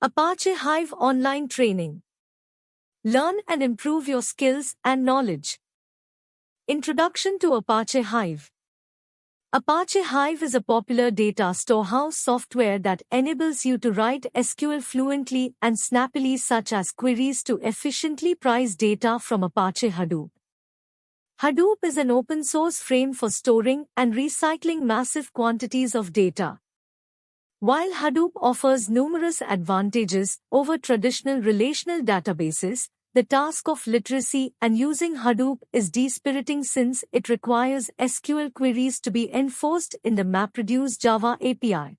Apache Hive Online Training. Learn and improve your skills and knowledge. Introduction to Apache Hive. Apache Hive is a popular data storehouse software that enables you to write SQL fluently and snappily, such as queries to efficiently price data from Apache Hadoop. Hadoop is an open-source frame for storing and recycling massive quantities of data. While Hadoop offers numerous advantages over traditional relational databases, the task of literacy and using Hadoop is dispiriting since it requires SQL queries to be enforced in the MapReduce Java API.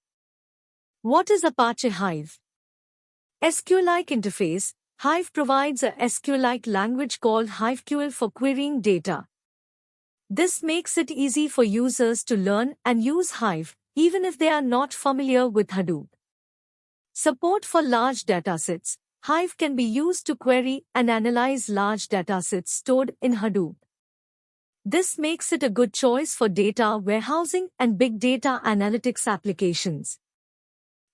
What is Apache Hive? SQL-like interface. Hive provides a SQL-like language called HiveQL for querying data. This makes it easy for users to learn and use Hive, even if they are not familiar with Hadoop. Support for large datasets. Hive can be used to query and analyze large datasets stored in Hadoop. This makes it a good choice for data warehousing and big data analytics applications.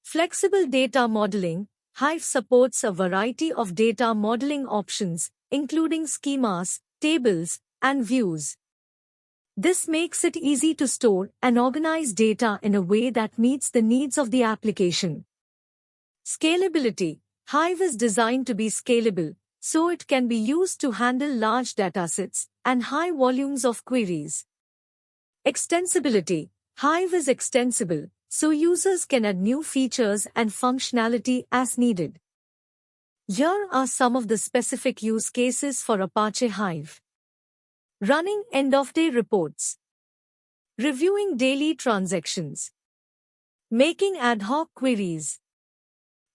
Flexible data modeling. Hive supports a variety of data modeling options, including schemas, tables, and views. This makes it easy to store and organize data in a way that meets the needs of the application. Scalability. Hive is designed to be scalable, so it can be used to handle large datasets and high volumes of queries. Extensibility. Hive is extensible, so users can add new features and functionality as needed. Here are some of the specific use cases for Apache Hive. Running end-of-day reports. Reviewing daily transactions. Making ad hoc queries.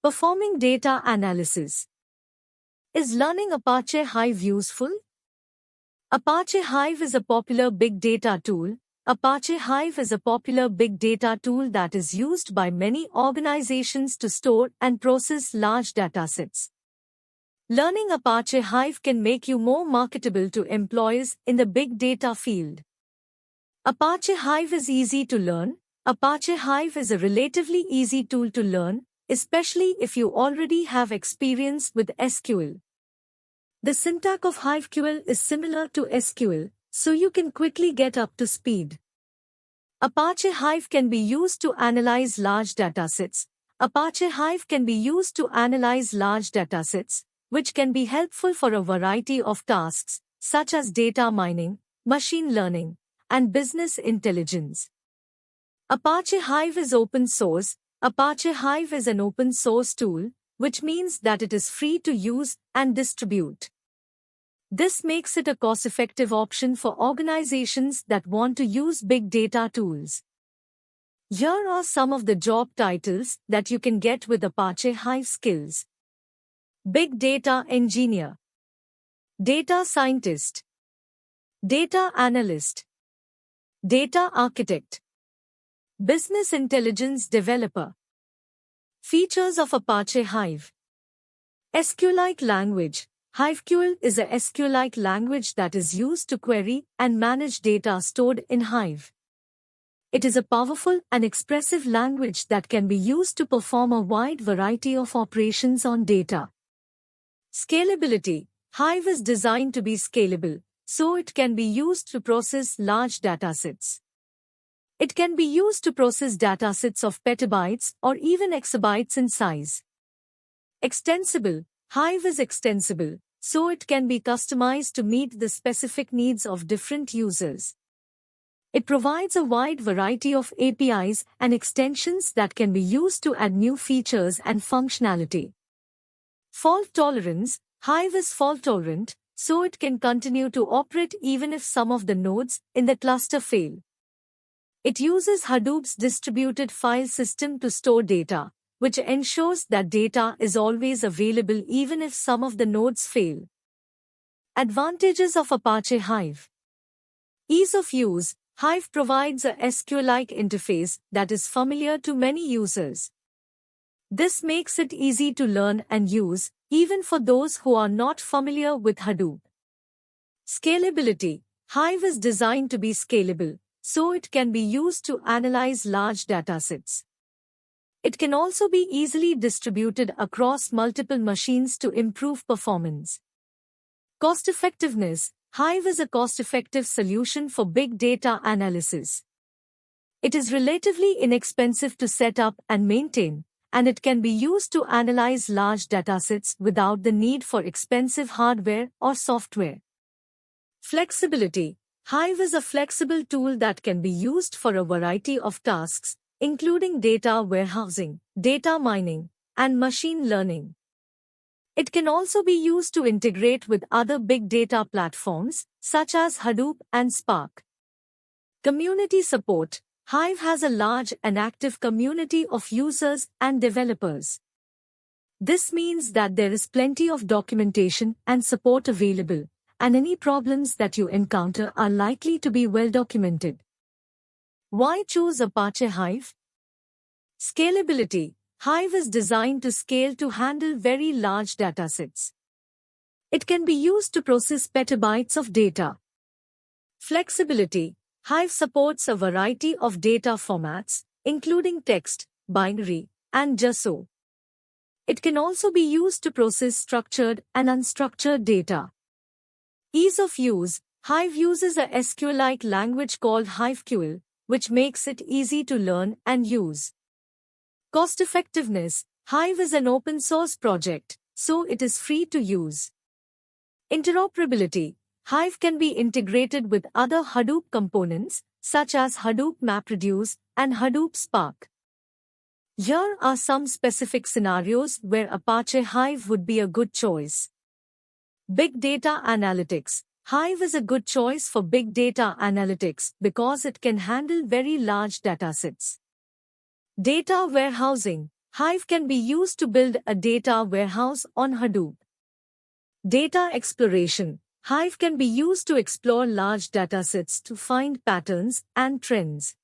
Performing data analysis. Is learning Apache Hive useful? Apache Hive is a popular big data tool. Apache Hive is a popular big data tool that is used by many organizations to store and process large datasets. Learning Apache Hive can make you more marketable to employees in the big data field. Apache Hive is easy to learn. Apache Hive is a relatively easy tool to learn, especially if you already have experience with SQL. The syntax of HiveQL is similar to SQL, so you can quickly get up to speed. Apache Hive can be used to analyze large datasets. Apache Hive can be used to analyze large datasets, which can be helpful for a variety of tasks, such as data mining, machine learning, and business intelligence. Apache Hive is open source. Apache Hive is an open source tool, which means that it is free to use and distribute. This makes it a cost-effective option for organizations that want to use big data tools. Here are some of the job titles that you can get with Apache Hive skills. Big Data Engineer, Data Scientist, Data Analyst, Data Architect, Business Intelligence Developer. Features of Apache Hive. SQL-like language. HiveQL is a SQL-like language that is used to query and manage data stored in Hive. It is a powerful and expressive language that can be used to perform a wide variety of operations on data. Scalability. Hive is designed to be scalable, so it can be used to process large datasets. It can be used to process datasets of petabytes or even exabytes in size. Extensible. Hive is extensible, so it can be customized to meet the specific needs of different users. It provides a wide variety of APIs and extensions that can be used to add new features and functionality. Fault tolerance. Hive is fault-tolerant, so it can continue to operate even if some of the nodes in the cluster fail. It uses Hadoop's distributed file system to store data, which ensures that data is always available even if some of the nodes fail. Advantages of Apache Hive. Ease of use. Hive provides a SQL-like interface that is familiar to many users. This makes it easy to learn and use, even for those who are not familiar with Hadoop. Scalability. Hive is designed to be scalable, so it can be used to analyze large datasets. It can also be easily distributed across multiple machines to improve performance. Cost effectiveness. Hive is a cost-effective solution for big data analysis. It is relatively inexpensive to set up and maintain, and it can be used to analyze large datasets without the need for expensive hardware or software. Flexibility. Hive is a flexible tool that can be used for a variety of tasks, including data warehousing, data mining, and machine learning. It can also be used to integrate with other big data platforms, such as Hadoop and Spark. Community support. Hive has a large and active community of users and developers. This means that there is plenty of documentation and support available, and any problems that you encounter are likely to be well documented. Why choose Apache Hive? Scalability. Hive is designed to scale to handle very large datasets. It can be used to process petabytes of data. Flexibility. Hive supports a variety of data formats, including text, binary, and JSON. It can also be used to process structured and unstructured data. Ease of use. Hive uses a SQL-like language called HiveSQL, which makes it easy to learn and use. Cost effectiveness. Hive is an open source project, so it is free to use. Interoperability. Hive can be integrated with other Hadoop components, such as Hadoop MapReduce and Hadoop Spark. Here are some specific scenarios where Apache Hive would be a good choice. Big data analytics. Hive is a good choice for big data analytics because it can handle very large datasets. Data warehousing. Hive can be used to build a data warehouse on Hadoop. Data exploration. Hive can be used to explore large datasets to find patterns and trends.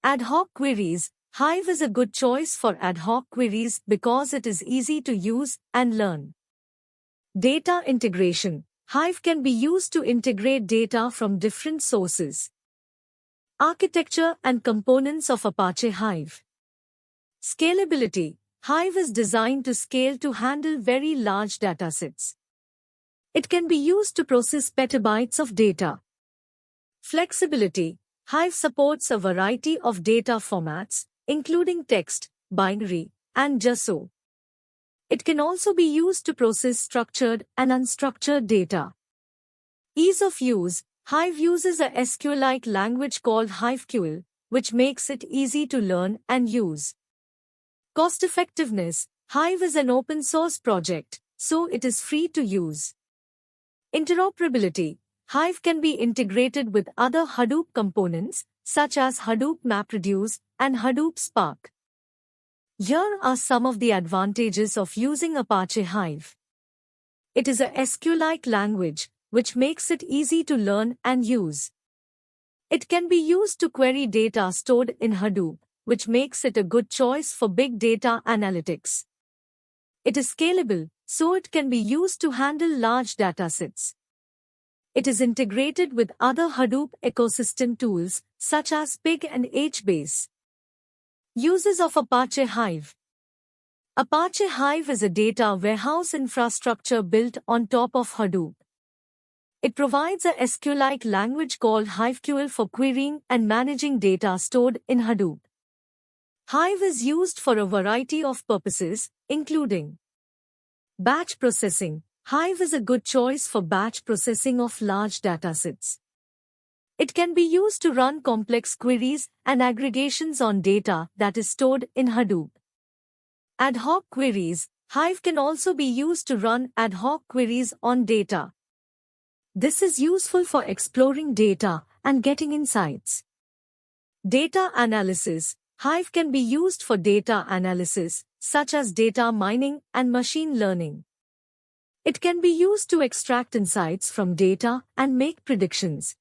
Ad hoc queries. Hive is a good choice for ad hoc queries because it is easy to use and learn. Data integration. Hive can be used to integrate data from different sources. Architecture and components of Apache Hive. Scalability. Hive is designed to scale to handle very large datasets. It can be used to process petabytes of data. Flexibility. Hive supports a variety of data formats, including text, binary, and JSON. It can also be used to process structured and unstructured data. Ease of use. Hive uses a SQL-like language called HiveSQL, which makes it easy to learn and use. Cost effectiveness. Hive is an open source project, so it is free to use. Interoperability. Hive can be integrated with other Hadoop components, such as Hadoop MapReduce and Hadoop Spark. Here are some of the advantages of using Apache Hive. It is a SQL-like language, which makes it easy to learn and use. It can be used to query data stored in Hadoop, which makes it a good choice for big data analytics. It is scalable, so it can be used to handle large datasets. It is integrated with other Hadoop ecosystem tools, such as Pig and HBase. Uses of Apache Hive. Apache Hive is a data warehouse infrastructure built on top of Hadoop. It provides a SQL-like language called HiveSQL for querying and managing data stored in Hadoop. Hive is used for a variety of purposes, including batch processing. Hive is a good choice for batch processing of large datasets. It can be used to run complex queries and aggregations on data that is stored in Hadoop. Ad hoc queries. Hive can also be used to run ad hoc queries on data. This is useful for exploring data and getting insights. Data analysis. Hive can be used for data analysis, such as data mining and machine learning. It can be used to extract insights from data and make predictions.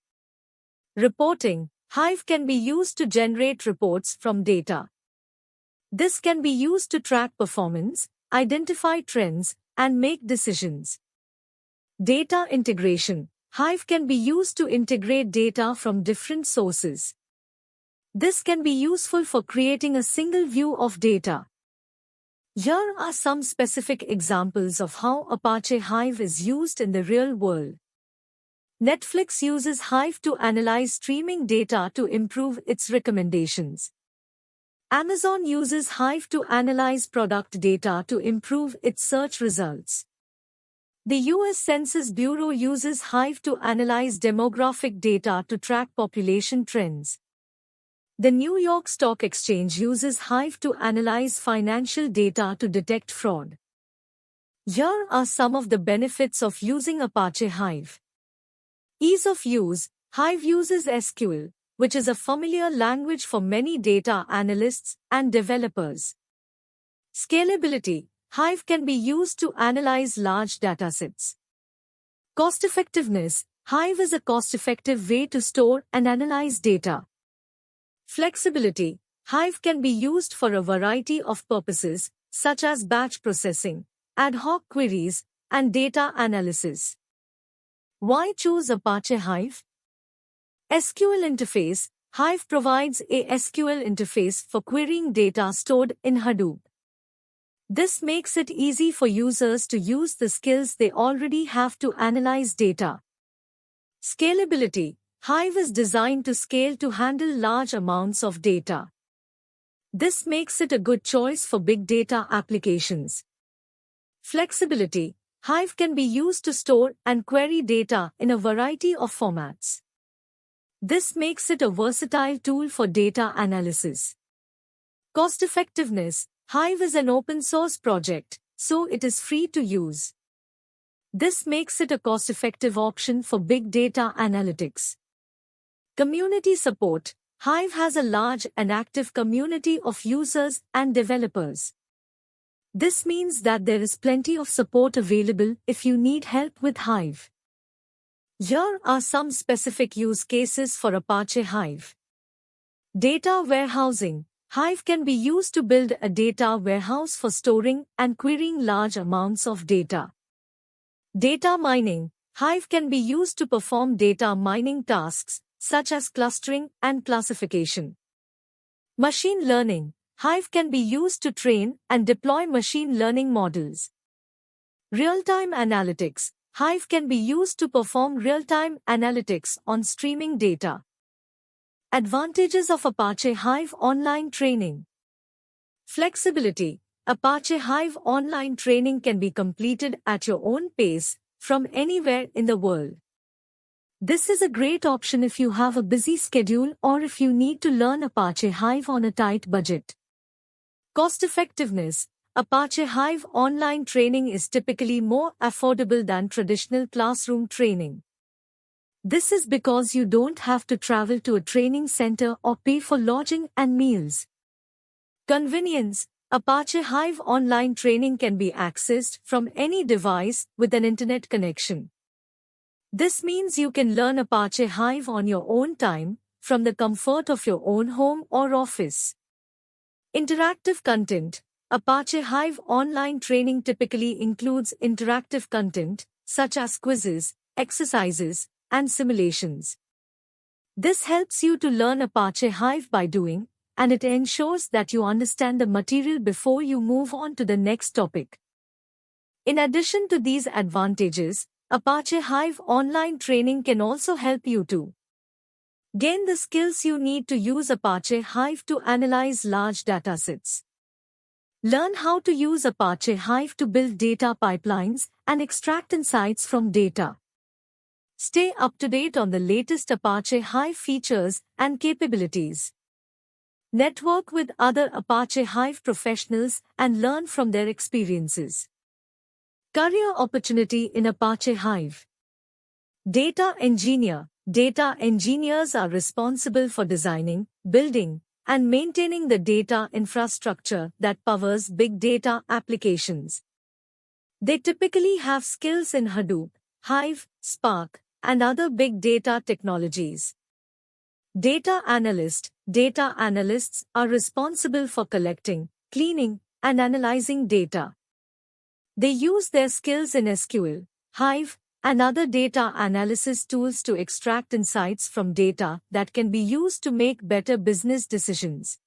Reporting. Hive can be used to generate reports from data. This can be used to track performance, identify trends, and make decisions. Data integration. Hive can be used to integrate data from different sources. This can be useful for creating a single view of data. Here are some specific examples of how Apache Hive is used in the real world. Netflix uses Hive to analyze streaming data to improve its recommendations. Amazon uses Hive to analyze product data to improve its search results. The US Census Bureau uses Hive to analyze demographic data to track population trends. The New York Stock Exchange uses Hive to analyze financial data to detect fraud. Here are some of the benefits of using Apache Hive. Ease of use. Hive uses SQL, which is a familiar language for many data analysts and developers. Scalability. Hive can be used to analyze large datasets. Cost-effectiveness. Hive is a cost-effective way to store and analyze data. Flexibility. Hive can be used for a variety of purposes, such as batch processing, ad hoc queries, and data analysis. Why choose Apache Hive? SQL interface. Hive provides a SQL interface for querying data stored in Hadoop. This makes it easy for users to use the skills they already have to analyze data. Scalability. Hive is designed to scale to handle large amounts of data. This makes it a good choice for big data applications. Flexibility. Hive can be used to store and query data in a variety of formats. This makes it a versatile tool for data analysis. Cost-effectiveness. Hive is an open-source project, so it is free to use. This makes it a cost-effective option for big data analytics. Community support. Hive has a large and active community of users and developers. This means that there is plenty of support available if you need help with Hive. Here are some specific use cases for Apache Hive. Data warehousing. Hive can be used to build a data warehouse for storing and querying large amounts of data. Data mining. Hive can be used to perform data mining tasks, such as clustering and classification. Machine learning. Hive can be used to train and deploy machine learning models. Real-time analytics. Hive can be used to perform real-time analytics on streaming data. Advantages of Apache Hive Online Training. Flexibility. Apache Hive Online Training can be completed at your own pace, from anywhere in the world. This is a great option if you have a busy schedule or if you need to learn Apache Hive on a tight budget. Cost-effectiveness. Apache Hive Online Training is typically more affordable than traditional classroom training. This is because you don't have to travel to a training center or pay for lodging and meals. Convenience. Apache Hive Online Training can be accessed from any device with an internet connection. This means you can learn Apache Hive on your own time, from the comfort of your own home or office. Interactive content. Apache Hive Online Training typically includes interactive content, such as quizzes, exercises, and simulations. This helps you to learn Apache Hive by doing, and it ensures that you understand the material before you move on to the next topic. In addition to these advantages, Apache Hive Online Training can also help you to gain the skills you need to use Apache Hive to analyze large datasets. Learn how to use Apache Hive to build data pipelines and extract insights from data. Stay up to date on the latest Apache Hive features and capabilities. Network with other Apache Hive professionals and learn from their experiences. Career opportunity in Apache Hive. Data engineer. Data engineers are responsible for designing, building, and maintaining the data infrastructure that powers big data applications. They typically have skills in Hadoop, Hive, Spark, and other big data technologies. Data analyst. Data analysts are responsible for collecting, cleaning, and analyzing data. They use their skills in SQL, Hive, and other data analysis tools to extract insights from data that can be used to make better business decisions.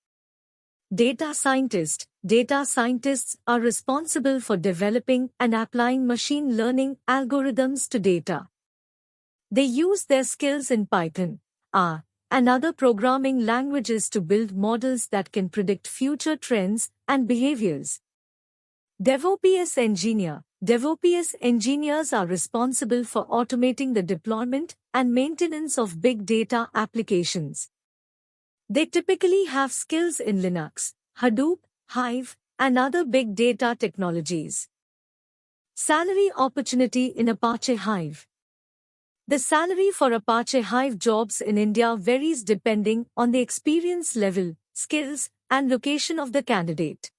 Data scientists are responsible for developing and applying machine learning algorithms to data. They use their skills in Python, R, and other programming languages to build models that can predict future trends and behaviors. DevOps engineers are responsible for automating the deployment and maintenance of big data applications. They typically have skills in Linux, Hadoop, Hive, and other big data technologies. Salary opportunity in Apache Hive. The salary for Apache Hive jobs in India varies depending on the experience level, skills, and location of the candidate.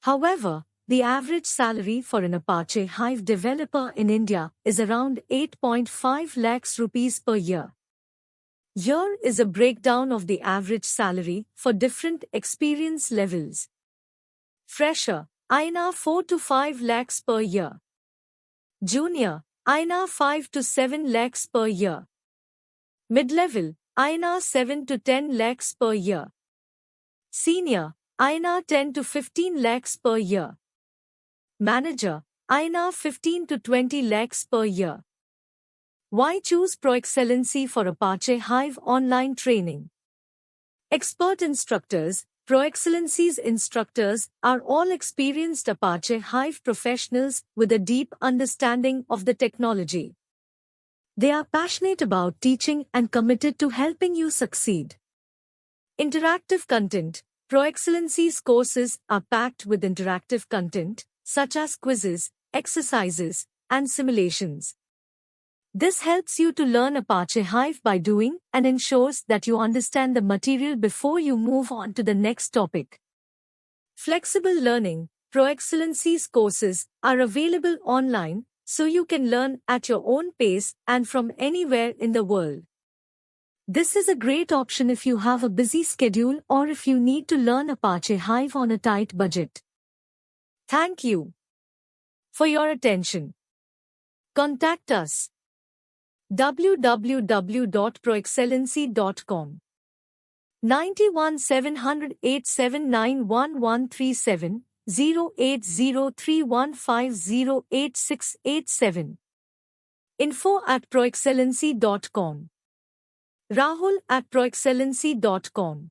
However, the average salary for an Apache Hive developer in India is around 8.5 lakhs rupees per year. Here is a breakdown of the average salary for different experience levels. Fresher, INR 4 to 5 lakhs per year. Junior, INR 5 to 7 lakhs per year. Mid-level, INR 7 to 10 lakhs per year. Senior, INR 10 to 15 lakhs per year. Manager, INR 15 to 20 lakhs per year. Why choose Proexcellency for Apache Hive Online Training? Expert instructors, Proexcellency's instructors are all experienced Apache Hive professionals with a deep understanding of the technology. They are passionate about teaching and committed to helping you succeed. Interactive content. Proexcellency's courses are packed with interactive content, such as quizzes, exercises, and simulations. This helps you to learn Apache Hive by doing and ensures that you understand the material before you move on to the next topic. Flexible learning. Proexcellency's courses are available online, so you can learn at your own pace and from anywhere in the world. This is a great option if you have a busy schedule or if you need to learn Apache Hive on a tight budget. Thank you for your attention. Contact us www.proexcellency.com 91 700 879 1137 08031508687 info@proexcellency.com Rahul@proexcellency.com